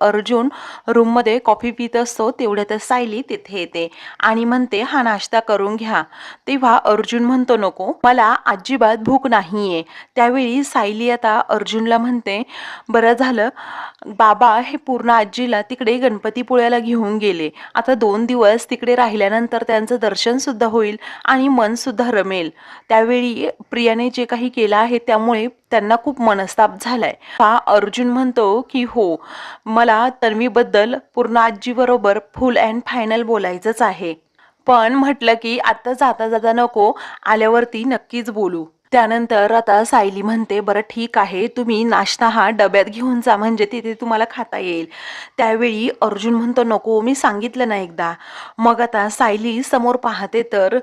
अर्जुन रूममध्ये कॉफी पित असतो तेवढ्यातच सायली तिथे येते आणि म्हणते हा नाश्ता करून घ्या. तेव्हा अर्जुन म्हणतो नको, मला अजिबात भूक नाहीये. त्यावेळी सायली आता अर्जुनला म्हणते बरं झालं बाबा हे पूर्ण आजीला तिकडे गणपतीपुळ्याला घेऊन गेले. आता 2 दिवस तिकडे राहिल्यानंतर त्यांचं दर्शन सुद्धा होईल आणि मन सुद्धा रमेल. त्यावेळी प्रियाने जे काही केलं आहे त्यामुळे त्यांना खूप मनस्ताप झालाय. हा अर्जुन म्हणतो की हो, मला तन्वीबद्दल पूर्ण आजीबरोबर फुल अँड फायनल बोलायचंच आहे. पण म्हटलं की आता जाता जाता नको, आल्यावरती नक्कीच बोलू. त्यानंतर आता सायली म्हणते बरं ठीक आहे, तुम्ही नाश्ता हा डब्यात घेऊन जा म्हणजे तिथे तुम्हाला खाता येईल. त्यावेळी अर्जुन म्हणतो नको, मी सांगितलं ना एकदा. मग आता सायली समोर पाहते तर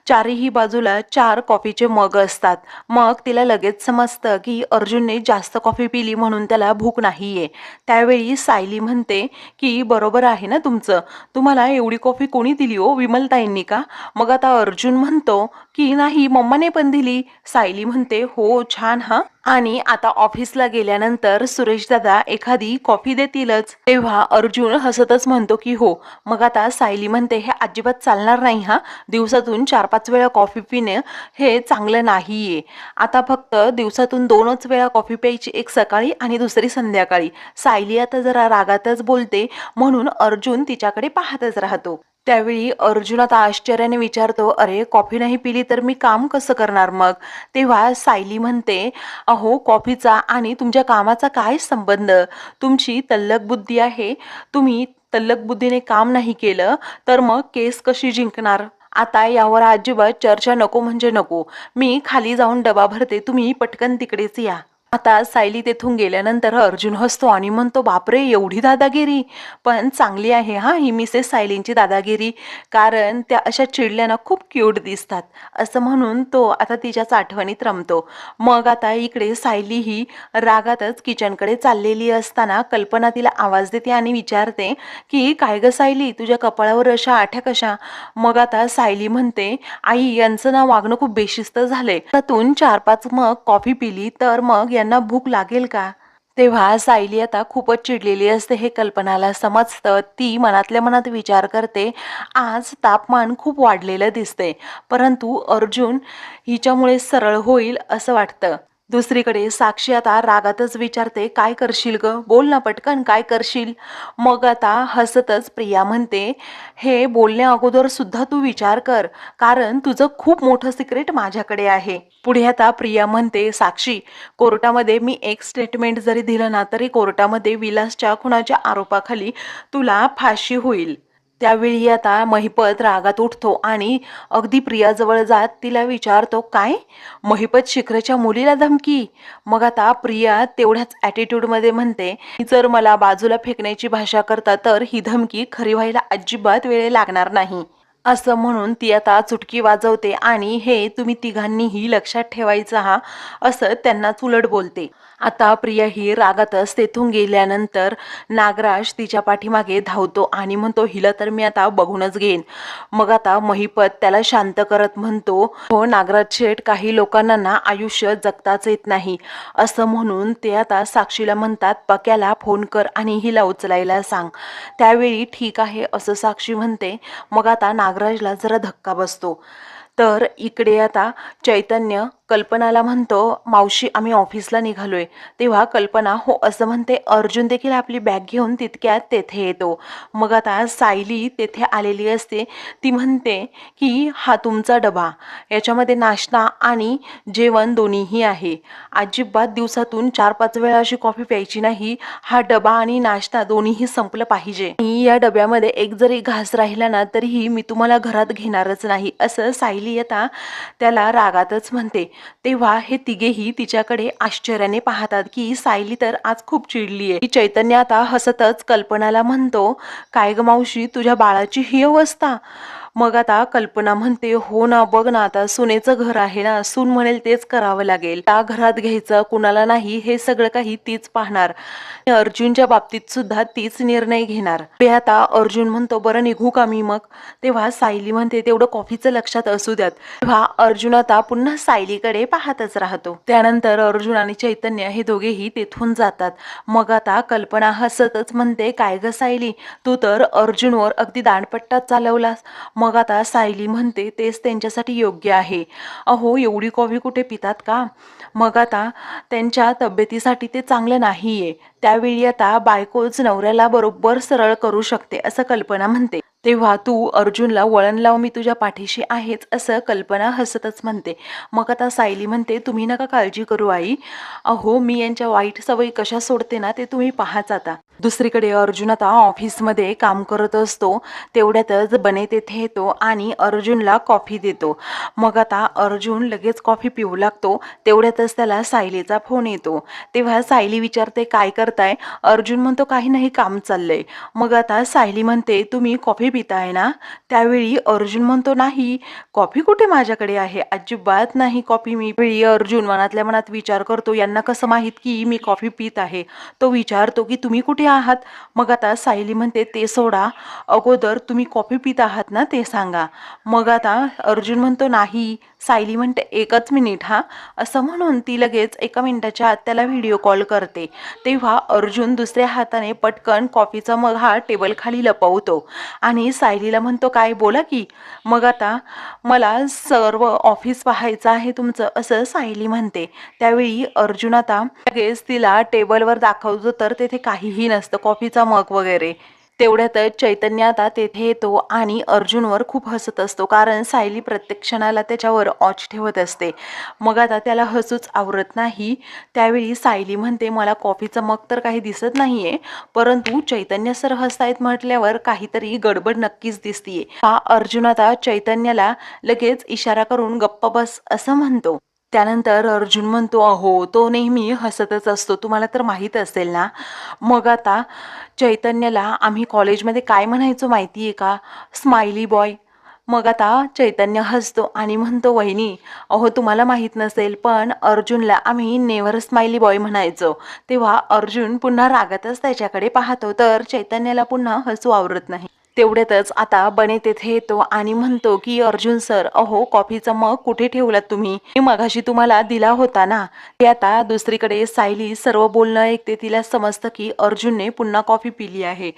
चारही बाजूला 4 कॉफीचे मग असतात. मग तिला लगेच समजतं की अर्जुनने जास्त कॉफी पिली म्हणून त्याला भूक नाहीये. त्यावेळी सायली म्हणते की बरोबर आहे ना तुमचं, तुम्हाला एवढी कॉफी कोणी दिली हो, विमलताईंनी का? मग आता अर्जुन म्हणतो की नाही, मम्माने पण दिली. सायली म्हणते हो छान हा, आणि आता ऑफिसला गेल्यानंतर सुरेश दादा एखादी कॉफी देतीलच. तेव्हा अर्जुन हसतच म्हणतो की हो. मग आता सायली म्हणते हे अजिबात चालणार नाही हा, दिवसातून 4-5 वेळा कॉफी पिणे हे चांगलं नाहीये. आता फक्त दिवसातून 2च वेळा कॉफी प्यायची, एक सकाळी आणि दुसरी संध्याकाळी. सायली आता जरा रागातच बोलते म्हणून अर्जुन तिच्याकडे पाहतच राहतो. त्यावेळी अर्जुन आता आश्चर्याने विचारतो अरे कॉफी नाही पिली तर मी काम कसं करणार मग? तेव्हा सायली म्हणते अहो कॉफीचा आणि तुमच्या कामाचा काय संबंध? तुमची तल्लख बुद्धी आहे, तुम्ही तल्लख बुद्धीने काम नाही केलं तर मग केस कशी जिंकणार? आता यावर अजिबात चर्चा नको म्हणजे नको. मी खाली जाऊन डबा भरते, तुम्ही पटकन तिकडेच या. आता सायली तेथून गेल्यानंतर अर्जुन हसतो आणि म्हणतो बापरे एवढी दादागिरी. पण चांगली आहे हा ही मिसेस सायलींची दादागिरी, कारण त्या अशा चिडल्यानं खूप क्यूट दिसतात असं म्हणून तो आता तिच्याच आठवणीत रमतो. मग आता इकडे सायली ही रागातच किचनकडे चाललेली असताना कल्पना तिला आवाज देते आणि विचारते की काय ग सायली, तुझ्या कपाळावर अशा आठ्या कशा? मग आता सायली म्हणते आई यांचं ना वागणं खूप बेशिस्त झालंय, त्यातून 4-5 मग कॉफी पिली तर मग यांना भूक लागेल का? तेव्हा सायली आता खूपच चिडलेली असते हे कल्पनाला समजतं. ती मनातल्या मनात विचार करते आज तापमान खूप वाढलेलं दिसते, परंतु अर्जुन हिच्यामुळे सरळ होईल असं वाटतं. दुसरीकडे साक्षी आता रागातच विचारते काय करशील ग, बोल ना पटकन काय करशील? मग आता हसतच प्रिया म्हणते हे बोलण्या अगोदर सुद्धा तू विचार कर, कारण तुझं खूप मोठं सिक्रेट माझ्याकडे आहे. पुढे आता प्रिया म्हणते साक्षी, कोर्टामध्ये मी एक स्टेटमेंट जरी दिलं ना तरी कोर्टामध्ये विलासच्या खुनाच्या आरोपाखाली तुला फाशी होईल. त्यावेळी आता महिपत रागात उठतो आणि अगदी प्रियाजवळ जात तिला विचारतो काय? महिपत शिखरच्या मुलीला धमकी? मग आता प्रिया तेवढ्याच ॲटिट्यूडमध्ये म्हणते जर मला बाजूला फेकण्याची भाषा करता तर ही धमकी खरी व्हायला अजिबात वेळ लागणार नाही असं म्हणून ती आता चुटकी वाजवते आणि हे तुम्ही तिघांनीही लक्षात ठेवायचं हा, असं त्यांनाच उलट बोलते. आता प्रिया ही रागातच तेथून गेल्यानंतर नागराज तिच्या पाठीमागे धावतो आणि म्हणतो हिला तर मी आता बघूनच घेईन. मग आता महिपत त्याला शांत करत म्हणतो हो नागराज शेठ, काही लोकांना ना आयुष्य जगताच येत नाही असं म्हणून ते आता साक्षीला म्हणतात पक्याला फोन कर आणि हिला उचलायला सांग. त्यावेळी ठीक आहे असं साक्षी म्हणते. मग आता नागराजला जरा धक्का बसतो. तर इकडे आता चैतन्य कल्पनाला म्हणतो मावशी आम्ही ऑफिसला निघालोय. तेव्हा कल्पना हो असं म्हणते. अर्जुन देखील आपली बॅग घेऊन तितक्यात तेथे येतो. मग आता सायली तेथे आलेली असते. ती म्हणते की हा तुमचा डबा, याच्यामध्ये नाश्ता आणि जेवण दोन्हीही आहे. अजिबात दिवसातून 4-5 वेळा अशी कॉफी प्यायची नाही. हा डबा आणि नाश्ता दोन्हीही संपलं पाहिजे. आणि या डब्यामध्ये एक जरी घास राहिला ना तरीही मी तुम्हाला घरात घेणारच नाही असं सायली आता त्याला रागातच म्हणते. तेव्हा हे तिघेही तिच्याकडे आश्चर्याने पाहतात की सायली तर आज खूप चिडलीये. चैतन्य आता हसतच कल्पनाला म्हणतो काय ग मावशी, तुझ्या बाळाची ही अवस्था? मग आता कल्पना म्हणते, हो ना, बघ ना, आता सुनेचं घर आहे ना, सून म्हणेल तेच करावं लागेल. त्या घरात घ्यायचं कुणाला नाही हे सगळं काही तीच पाहणार. अर्जुनच्या बाबतीत सुद्धा तीच निर्णय घेणार. ते आता अर्जुन म्हणतो, बरं निघू का मी मग? तेव्हा सायली म्हणते, तेवढं कॉफीचं लक्षात असू द्यात. तेव्हा अर्जुन आता पुन्हा सायलीकडे पाहतच राहतो. त्यानंतर अर्जुन आणि चैतन्य हे दोघेही तेथून जातात. मग आता कल्पना हसतच म्हणते, काय ग सायली, तू तर अर्जुनवर अगदी दांडपट्टा चालवलास. मग आता सायली म्हणते, तेच त्यांच्यासाठी योग्य आहे. अहो, एवढी कॉफी कुठे पितात का? मग आता त्यांच्या तब्येतीसाठी ते चांगलं नाहीये. त्यावेळी आता बायकोच नवऱ्याला बरोबर सरळ करू शकते असं कल्पना म्हणते. तेव्हा तू अर्जुनला वळण लाव, मी तुझ्या पाठीशी आहेच असं कल्पना हसतच म्हणते. मग आता सायली म्हणते, तुम्ही नका काळजी करू आई. अहो, मी यांच्या वाईट सवयी कशा सोडते ना ते तुम्ही पाहाच आता. दुसरीकडे अर्जुन आता ऑफिसमध्ये काम करत असतो. तेवढ्यातच बने तेथे येतो आणि अर्जुनला कॉफी देतो. मग आता अर्जुन लगेच कॉफी पिऊ लागतो. तेवढ्यातच त्याला सायलीचा फोन येतो. तेव्हा सायली विचारते, काय करताय? अर्जुन म्हणतो, काही नाही, काम चाललंय. मग आता सायली म्हणते, तुम्ही कॉफी पिताय ना? त्यावेळी अर्जुन म्हणतो, नाही, कॉफी कुठे माझ्याकडे आहे, अजिबात नाही कॉफी मी. वेळी अर्जुन मनातल्या मनात विचार करतो, यांना कसं माहित की मी कॉफी पित आहे. तो विचारतो की तुम्ही कुठे आहात? मग आता सायली म्हणते, ते सोडा, अगोदर तुम्ही कॉफी पित आहात ना ते सांगा. मग आता अर्जुन म्हणतो, नाही. सायली म्हणते, एकच मिनिट हा, असं म्हणून ती लगेच 1 मिनिटाच्या आत त्याला व्हिडिओ कॉल करते. तेव्हा अर्जुन दुसऱ्या हाताने पटकन कॉफीचा मग हा टेबल खाली लपवतो आणि सायलीला म्हणतो, काय बोला की. मग आता मला सर्व ऑफिस पाहायचं आहे तुमचं असं सायली म्हणते. त्यावेळी अर्जुन आता लगेच तिला टेबलवर दाखवतो तर तेथे काहीही नसतं, कॉफीचा मग वगैरे. तेवढ्यातच चैतन्य आता तेथे येतो आणि अर्जुनवर खूप हसत असतो, कारण सायली प्रत्येक क्षणाला त्याच्यावर ऑच ठेवत असते. मग आता त्याला हसूच आवरत नाही. त्यावेळी सायली म्हणते, मला कॉफीचं मग तर काही दिसत नाहीये, परंतु चैतन्य सर हसतायत म्हटल्यावर काहीतरी गडबड नक्कीच दिसतीये. हा अर्जुन आता चैतन्याला लगेच इशारा करून गप्प बस असं म्हणतो. त्यानंतर अर्जुन म्हणतो, अहो, तो नेहमी हसतच असतो, तुम्हाला तर माहीत असेल ना. मग आता चैतन्याला आम्ही कॉलेजमध्ये काय म्हणायचो माहिती आहे का? Smiley boy. मग आता चैतन्य हसतो आणि म्हणतो, वहिनी, अहो तुम्हाला माहीत नसेल पण अर्जुनला आम्ही नेव्हर स्माइली बॉय म्हणायचो. तेव्हा अर्जुन पुन्हा रागातच त्याच्याकडे पाहतो तर चैतन्याला पुन्हा हसू आवरत नाही. तेवढ्यातच आता बने तेथे येतो आणि म्हणतो की, अर्जुन सर, अहो कॉफीचा मग कुठे ठेवलात तुम्ही? मी मगाशी तुम्हाला दिला होता ना. ते आता दुसरीकडे सायली सर्व बोलणं ऐकते. तिला समजतं की अर्जुनने पुन्हा कॉफी पिली आहे.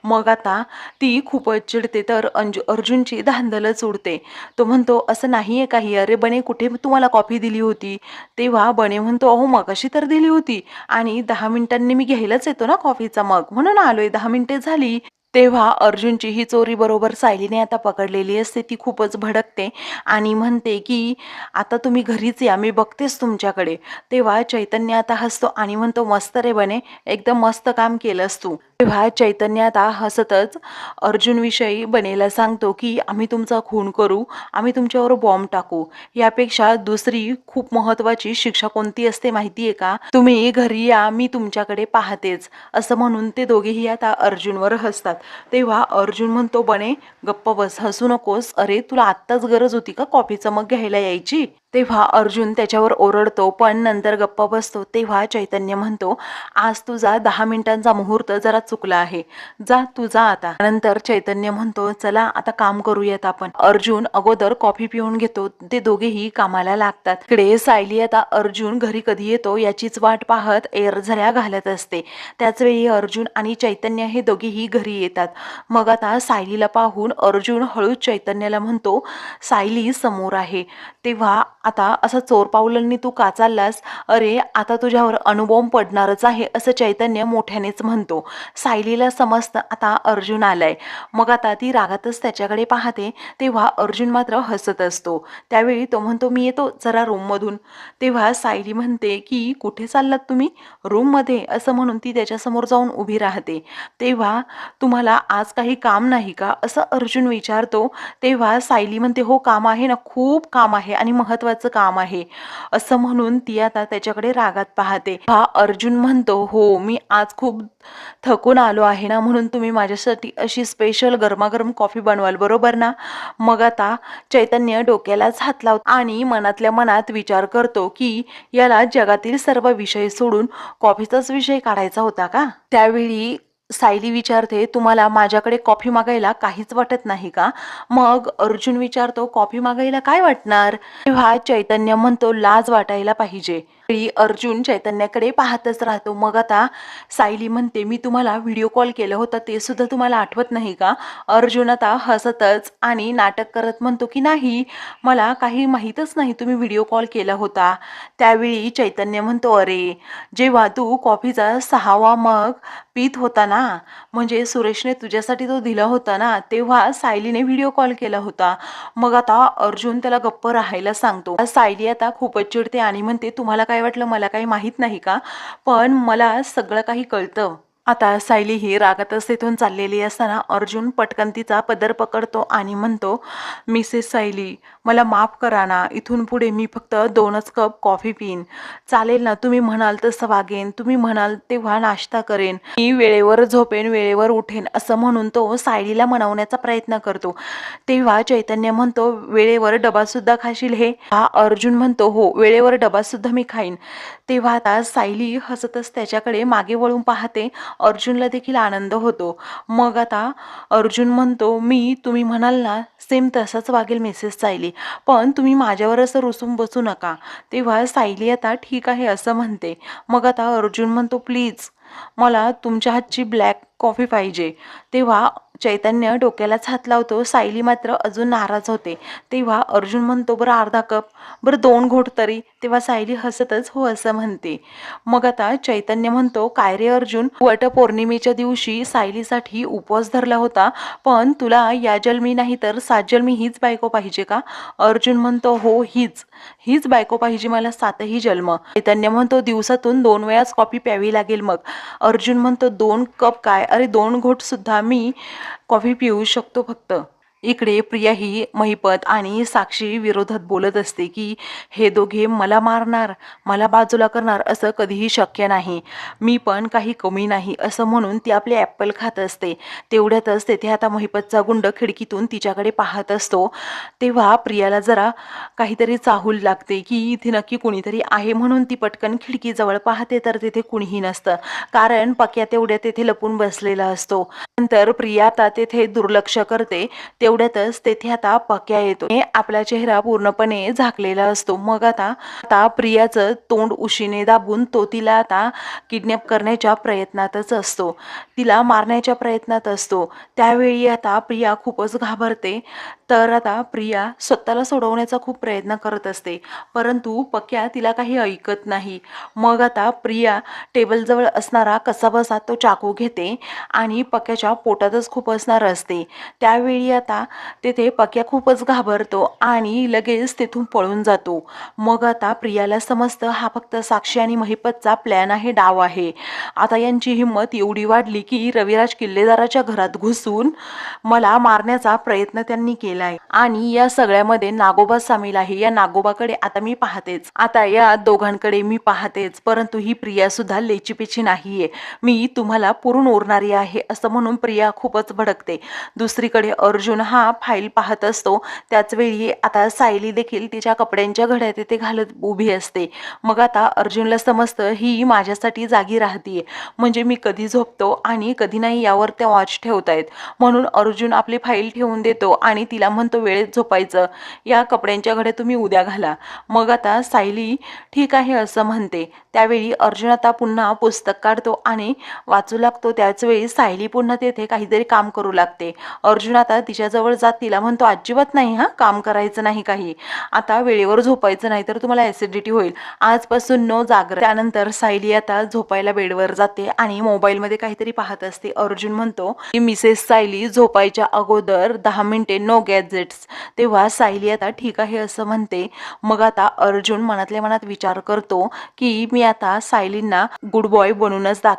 मग आता ती खूपच चिडते तर अर्जुनची धांदलच उडते. तो म्हणतो, असं नाहीये काही, अरे बने, कुठे तुम्हाला कॉफी दिली होती? तेव्हा बने म्हणतो, अहो मगाशी तर दिली होती आणि 10 मिनिटांनी मी घ्यायलाच येतो ना कॉफीचा मग, म्हणून आलोय, 10 मिनिटे झाली. तेव्हा अर्जुनची ही चोरी बरोबर सायलीने आता पकडलेली असते. ती खूपच भडकते आणि म्हणते की, आता तुम्ही घरीच या, मी बघतेच तुमच्याकडे. तेव्हा चैतन्य आता हसतो आणि म्हणतो, मस्त रे बने, एकदम मस्त काम केलंस तू. तेव्हा चैतन्य आता हसतच अर्जुनविषयी बनेला सांगतो की, आम्ही तुमचा खून करू, आम्ही तुमच्यावर बॉम्ब टाकू, यापेक्षा दुसरी खूप महत्त्वाची शिक्षा कोणती असते माहिती आहे का? तुम्ही घरी या, मी तुमच्याकडे पाहतेच, असं म्हणून ते दोघेही आता अर्जुनवर हसतात. तेव्हा अर्जुन म्हणतो, बने गप्प बस, हसू नकोस, अरे तुला आत्ताच गरज होती का कॉफीचं मग घ्यायला यायची? तेव्हा अर्जुन त्याच्यावर ओरडतो पण नंतर गप्प बसतो. तेव्हा चैतन्य म्हणतो, आज तुझा 10 मिनिटांचा मुहूर्त जरा चुकला आहे, जा तू जा आता. नंतर चैतन्य म्हणतो, चला आता काम करूयात आपण. अर्जुन अगोदर कॉफी पिऊन घेतो. ते दोघेही कामाला लागतात. इकडे सायली आता अर्जुन घरी कधी येतो याचीच वाट पाहत एरझऱ्या घालत असते. त्याच वेळी अर्जुन आणि चैतन्य हे दोघेही घरी येतात. मग आता सायलीला पाहून अर्जुन हळूच चैतन्याला म्हणतो, सायली समोर आहे. तेव्हा आता असं चोर पावलांनी तू का चाललास? अरे आता तुझ्यावर अणुबॉम्ब पडणारच आहे असं चैतन्य मोठ्यानेच म्हणतो. सायलीला समजतं आता अर्जुन आलाय. मग आता ती रागातच त्याच्याकडे पाहते. तेव्हा अर्जुन मात्र हसत असतो. त्यावेळी तो म्हणतो, मी येतो जरा रूममधून. तेव्हा सायली म्हणते की, कुठे चाललात तुम्ही? रूममध्ये, असं म्हणून ती त्याच्यासमोर जाऊन उभी राहते. तेव्हा तुम्हाला आज काही काम नाही का असं अर्जुन विचारतो. तेव्हा सायली म्हणते, हो काम आहे ना, खूप काम आहे आणि महत्त्वाचं महत्त्वाचं काम आहे असं म्हणून ती आता त्याच्याकडे रागात पाहते. हा अर्जुन म्हणतो, हो मी आज खूप थकून आलो आहे ना, म्हणून तुम्ही माझ्यासाठी अशी स्पेशल गरमागरम कॉफी बनवाल बरोबर ना. मग आता चैतन्य डोक्यालाच हात लावतो आणि मनातल्या मनात विचार करतो की याला जगातील सर्व विषय सोडून कॉफीचाच विषय काढायचा होता का. त्यावेळी सायली विचारते, तुम्हाला माझ्याकडे कॉफी मागायला काहीच वाटत नाही का. मग अर्जुन विचारतो, कॉफी मागायला काय वाटणार. तेव्हा चैतन्य म्हणतो, लाज वाटायला पाहिजे. अर्जुन चैतन्याकडे पाहतच राहतो. मग आता सायली म्हणते, मी तुम्हाला व्हिडिओ कॉल केलं होतं ते सुद्धा तुम्हाला आठवत नाही का. अर्जुन आता हसतच आणि नाटक करत म्हणतो की नाही, मला काही माहीतच नाही तुम्ही व्हिडिओ कॉल केला होता. त्यावेळी चैतन्य म्हणतो, अरे जेव्हा तू कॉफीचा 6वा मग पीत होता ना, म्हणजे सुरेशने तुझ्यासाठी तो दिला होता ना, तेव्हा सायलीने व्हिडिओ कॉल केला होता. मग आता अर्जुन त्याला गप्प राहायला सांगतो. सायली आता खूपच चिडते आणि म्हणते, तुम्हाला काय वाटलं मला काही माहीत नाही का, पण मला सगळं काही कळतं. आता सायली ही रागातच तिथून चाललेली असताना अर्जुन पटकन तिचा पदर पकडतो आणि म्हणतो, मिसेस सायली मला माफ करा ना, इथून पुढे मी फक्त 2च कप कॉफी पिईन. चालेल ना, तुम्ही म्हणाल तसं वागेन, तुम्ही म्हणाल तेव्हा नाश्ता करेन, मी वेळेवर झोपेन, वेळेवर उठेन असं म्हणून तो सायलीला मनवण्याचा प्रयत्न करतो. तेव्हा चैतन्य म्हणतो, वेळेवर डबा सुद्धा खाशील हे. हा अर्जुन म्हणतो, हो वेळेवर डबा सुद्धा मी खाईन. तेव्हा आता सायली हसतच त्याच्याकडे मागे वळून पाहते. अर्जुनला देखील आनंद होतो. मग आता अर्जुन म्हणतो, मी तुम्ही म्हणाल ना सेम तसंच वागेल मिसेस सायली, पण तुम्ही माझ्यावर असं रुसून बसू नका. तेव्हा सायली आता ठीक आहे असं म्हणते. मग आता अर्जुन म्हणतो, प्लीज मला तुमच्या हातची ब्लॅक कॉफी पाहिजे. तेव्हा चैतन्य डोक्यालाच हात लावतो. सायली मात्र अजून नाराज होते. तेव्हा अर्जुन म्हणतो, बरं अर्धा कप, बरं 2 घोट तरी. तेव्हा सायली हसतच हो असं म्हणते. मग आता चैतन्य म्हणतो, काय रे अर्जुन, वटपौर्णिमेच्या दिवशी सायलीसाठी उपवास धरला होता, पण तुला या जन्मी नाही तर 7 जन्मी हीच बायको पाहिजे का. अर्जुन म्हणतो, हो हीच बायको पाहिजे मला 7ही जन्म. चैतन्य म्हणतो, दिवसातून 2 वेळाच कॉफी प्यावी लागेल मग. अर्जुन म्हणतो, 2 कप काय, अरे 2 घोट सुद्धा मी कॉफी पिऊ शकतो फक्त. इकडे प्रिया ही महिपत आणि साक्षी विरोधात बोलत असते की हे दोघे मला मारणार, मला बाजूला करणार, असं कधीही शक्य नाही, मी पण काही कमी नाही असं म्हणून ती आपले ॲपल खात असते. तेवढ्यातच तेथे आता महिपतचा गुंड खिडकीतून तिच्याकडे पाहत असतो. तेव्हा प्रियाला जरा काहीतरी चाहूल लागते की इथे नक्की कुणीतरी आहे, म्हणून ती पटकन खिडकीजवळ पाहते तर तिथे कुणीही नसतं, कारण पक्या तेवढ्या तेथे लपून बसलेला असतो. नंतर प्रिया आता तेथे दुर्लक्ष करते. तेवढ्यातच तेथे आता पक्या येतो. आपला चेहरा पूर्णपणे झाकलेला असतो. मग आता प्रियाचं तोंड उशीने दाबून तो तिला आता किडनॅप करण्याच्या प्रयत्नातच असतो, तिला मारण्याच्या प्रयत्नात असतो. त्यावेळी आता प्रिया खूपच घाबरते. तर आता प्रिया स्वतःला सोडवण्याचा खूप प्रयत्न करत असते, परंतु पक्या तिला काही ऐकत नाही. मग आता प्रिया टेबलजवळ असणारा कसाबसा तो चाकू घेते आणि पक्याच्या पोटातच खूप असणार असते. त्यावेळी आता तेथे पक्या खूपच घाबरतो आणि लगेच तेथून पळून जातो. मग आता प्रियाला समजतं हा फक्त साक्षी आणि महिपतचा प्लॅन आहे, डाव आहे. आता यांची हिंमत एवढी वाढली की रविराज किल्लेदाराच्या घरात घुसून मला मारण्याचा प्रयत्न त्यांनी केलाय आणि या सगळ्यामध्ये नागोबा सामील आहे. या नागोबाकडे आता मी पाहतेच, आता या दोघांकडे मी पाहतेच, परंतु ही प्रिया सुद्धा लेचीपेची नाहीये, मी तुम्हाला पुरून उरणारी आहे असं म्हणून प्रिया खूपच भडकते. दुसरीकडे अर्जुन हा फाईल पाहत असतो. त्याच वेळी आता सायली देखील तिच्या कपड्यांच्या घड्या तिथे घालत उभी असते. मग आता अर्जुनला समजतं ही माझ्यासाठी जागी राहतीये, म्हणजे मी कधी झोपतो आणि कधी नाही यावर त्या वॉच ठेवतायत, म्हणून अर्जुन आपली फाईल ठेवून देतो आणि तिला म्हणतो वेळेत झोपायचं, या कपड्यांच्या घड्या तुम्ही उद्या घाला. मग आता सायली ठीक आहे असं म्हणते. त्यावेळी अर्जुन आता पुन्हा पुस्तक काढतो आणि वाचू लागतो. त्याच वेळी सायली पुन्हा तेथे काहीतरी काम करू लागते. अर्जुन आता तिच्याजवळ जात तिला म्हणतो, अजिबात नाही हा, काम करायचं नाही काही, आता वेळेवर झोपायचं नाही तर तुम्हाला ॲसिडिटी होईल, आजपासून नो जागर. त्यानंतर सायली आता झोपायला बेडवर जाते आणि मोबाईलमध्ये काहीतरी पाहत असते. अर्जुन म्हणतो की मिसेस सायली झोपायच्या अगोदर 10 मिनिटे नो गॅजेट्स. तेव्हा सायली आता ठीक आहे असं म्हणते. मग आता अर्जुन मनातल्या मनात विचार करतो की मी आता सायलींना गुड बॉय बनूनच दाखव